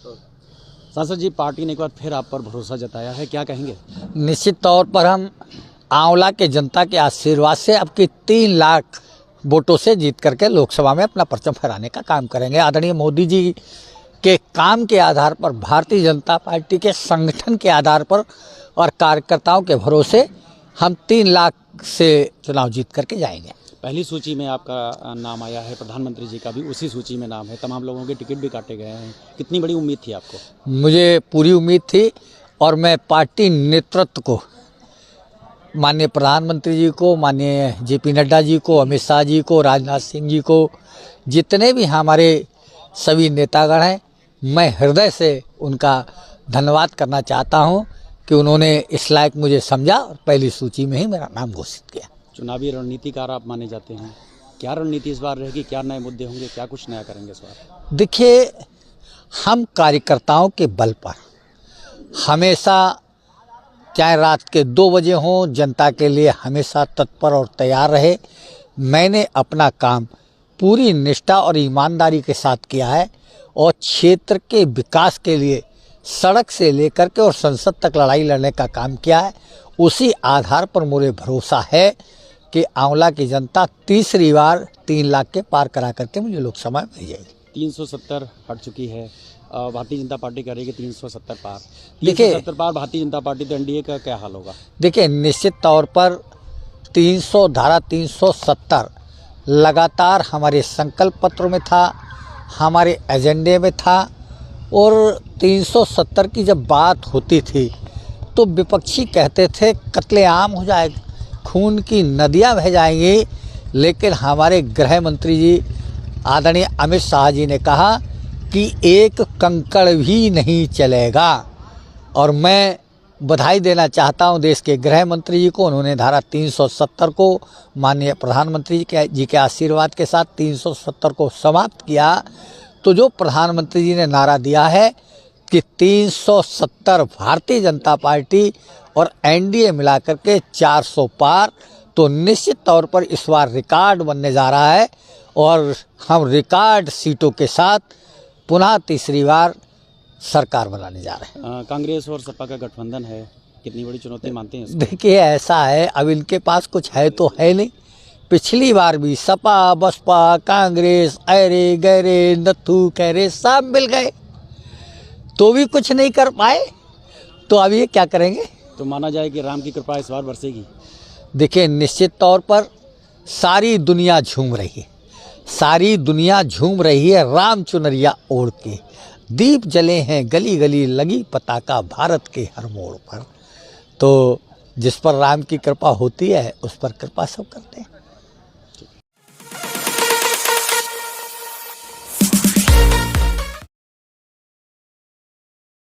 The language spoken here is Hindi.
सांसद जी, पार्टी ने एक बार फिर आप पर भरोसा जताया है, क्या कहेंगे? निश्चित तौर पर हम आंवला के जनता के आशीर्वाद से अब की 3 लाख वोटों से जीत करके लोकसभा में अपना परचम फहराने का काम करेंगे। आदरणीय मोदी जी के काम के आधार पर, भारतीय जनता पार्टी के संगठन के आधार पर और कार्यकर्ताओं के भरोसे हम 3 लाख से चुनाव जीत करके जाएंगे। पहली सूची में आपका नाम आया है, प्रधानमंत्री जी का भी उसी सूची में नाम है, तमाम लोगों के टिकट भी काटे गए हैं। कितनी बड़ी उम्मीद थी आपको? मुझे पूरी उम्मीद थी और मैं पार्टी नेतृत्व को, माननीय प्रधानमंत्री जी को, माननीय जेपी नड्डा जी को, अमित शाह जी को, राजनाथ सिंह जी को, जितने भी हमारे सभी नेतागण हैं, मैं हृदय से उनका धन्यवाद करना चाहता हूं कि उन्होंने इस लायक मुझे समझा और पहली सूची में ही मेरा नाम घोषित किया। चुनावी रणनीतिकार आप माने जाते हैं, क्या रणनीति इस बार रहेगी? क्या नए मुद्दे होंगे? क्या कुछ नया करेंगे इस बार? देखिए, हम कार्यकर्ताओं के बल पर हमेशा, चाहे रात के 2 बजे हों, जनता के लिए हमेशा तत्पर और तैयार रहे। मैंने अपना काम पूरी निष्ठा और ईमानदारी के साथ किया है और क्षेत्र के विकास के लिए सड़क से लेकर के और संसद तक लड़ाई लड़ने का काम किया है। उसी आधार पर मुझे भरोसा है कि आंवला की जनता तीसरी बार 3 लाख के पार करा करके मुझे लोकसभा में भेजेगी। 370 हट चुकी है, भारतीय जनता पार्टी करेगी 370 पार। देखिए, 370 पार भारतीय जनता पार्टी, तो एनडीए का क्या हाल होगा? देखिए, निश्चित तौर पर 370 लगातार हमारे संकल्प पत्र में था, हमारे एजेंडे में था और 370 की जब बात होती थी तो विपक्षी कहते थे कत्लेआम हो जाएगा, खून की नदियां बह जाएंगी, लेकिन हमारे गृह मंत्री जी आदरणीय अमित शाह जी ने कहा कि एक कंकड़ भी नहीं चलेगा। और मैं बधाई देना चाहता हूं देश के गृह मंत्री जी को, उन्होंने धारा 370 को माननीय प्रधानमंत्री जी के आशीर्वाद के साथ 370 को समाप्त किया। तो जो प्रधानमंत्री जी ने नारा दिया है कि 370 भारतीय जनता पार्टी और एनडीए मिलाकर के 400 पार, तो निश्चित तौर पर इस बार रिकॉर्ड बनने जा रहा है और हम रिकॉर्ड सीटों के साथ पुनः तीसरी बार सरकार बनाने जा रहे हैं। कांग्रेस और सपा का गठबंधन है, कितनी बड़ी चुनौती मानते हैं इसको? देखिए, ऐसा है, अब इनके पास कुछ है तो है नहीं। पिछली बार भी सपा, बसपा, कांग्रेस, ऐरे गैरे, नत्थू कैरे सब मिल गए तो भी कुछ नहीं कर पाए, तो अब ये क्या करेंगे? तो माना जाए कि राम की कृपा इस बार बरसेगी? देखिए, निश्चित तौर पर सारी दुनिया झूम रही है, सारी दुनिया झूम रही है राम चुनरिया ओढ़ के। दीप जले हैं गली गली, लगी पताका भारत के हर मोड़ पर। तो जिस पर राम की कृपा होती है उस पर कृपा सब करते हैं।